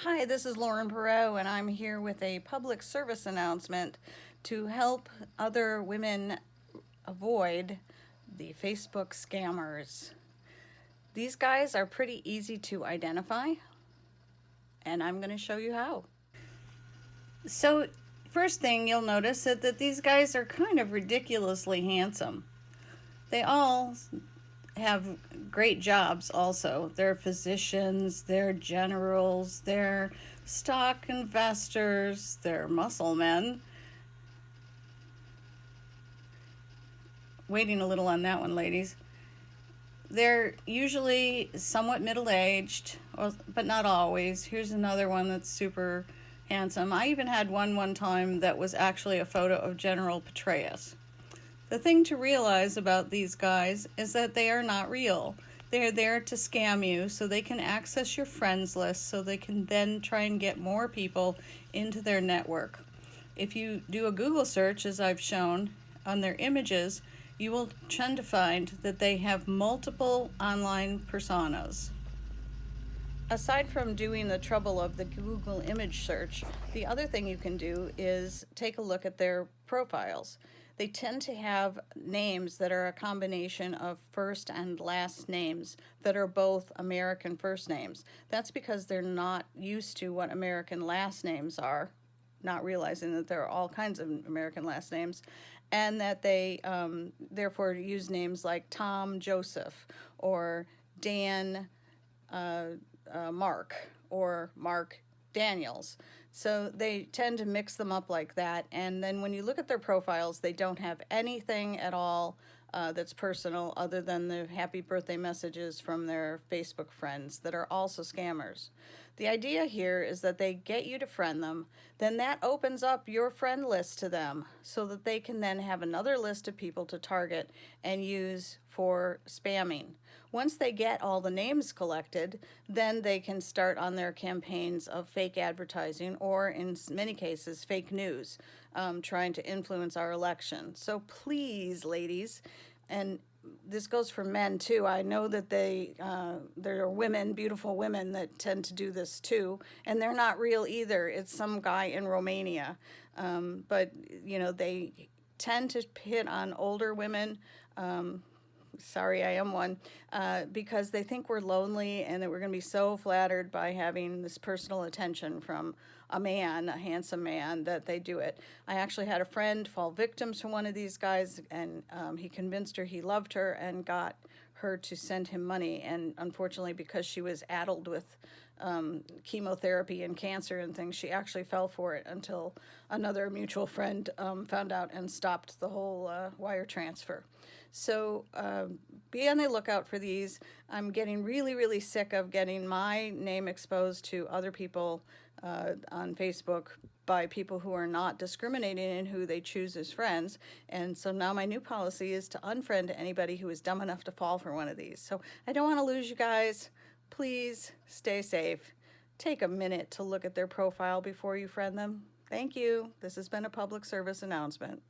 Hi, this is Lauren Perot, and I'm here with a public service announcement to help other women avoid the Facebook scammers. These guys are pretty easy to identify, and I'm going to show you how. So, first thing you'll notice is that these guys are kind of ridiculously handsome. They all have great jobs also. They're physicians, they're generals, they're stock investors, they're muscle men. Waiting a little on that one, ladies. They're usually somewhat middle-aged, but not always. Here's another one that's super handsome. I even had one time that was actually a photo of General Petraeus. The thing to realize about these guys is that they are not real. They are there to scam you so they can access your friends list so they can then try and get more people into their network. If you do a Google search, as I've shown, on their images, you will tend to find that they have multiple online personas. Aside from doing the trouble of the Google image search, the other thing you can do is take a look at their profiles. They tend to have names that are a combination of first and last names that are both American first names. That's because they're not used to what American last names are, not realizing that there are all kinds of American last names, and that they therefore use names like Tom Joseph or Dan Mark or Mark Daniels. So they tend to mix them up like that. And then when you look at their profiles, they don't have anything at all that's personal other than the happy birthday messages from their Facebook friends that are also scammers. The idea here is that they get you to friend them, then that opens up your friend list to them so that they can then have another list of people to target and use for spamming. Once they get all the names collected, then they can start on their campaigns of fake advertising or, in many cases, fake news, trying to influence our election. So please, ladies, and this goes for men too. I know that there are women, beautiful women, that tend to do this too, and they're not real either. It's some guy in Romania, but they tend to hit on older women. Sorry, I am one, because they think we're lonely and that we're going to be so flattered by having this personal attention from a man, a handsome man, that they do it. I actually had a friend fall victim to one of these guys, and he convinced her he loved her and got her to send him money. And unfortunately, because she was addled with chemotherapy and cancer and things, she actually fell for it until another mutual friend found out and stopped the whole wire transfer. So be on the lookout for these. I'm getting really sick of getting my name exposed to other people on Facebook by people who are not discriminating in who they choose as friends. And so now my new policy is to unfriend anybody who is dumb enough to fall for one of these. So I don't want to lose you guys. Please stay safe. Take a minute to look at their profile before you friend them. Thank you. This has been a public service announcement.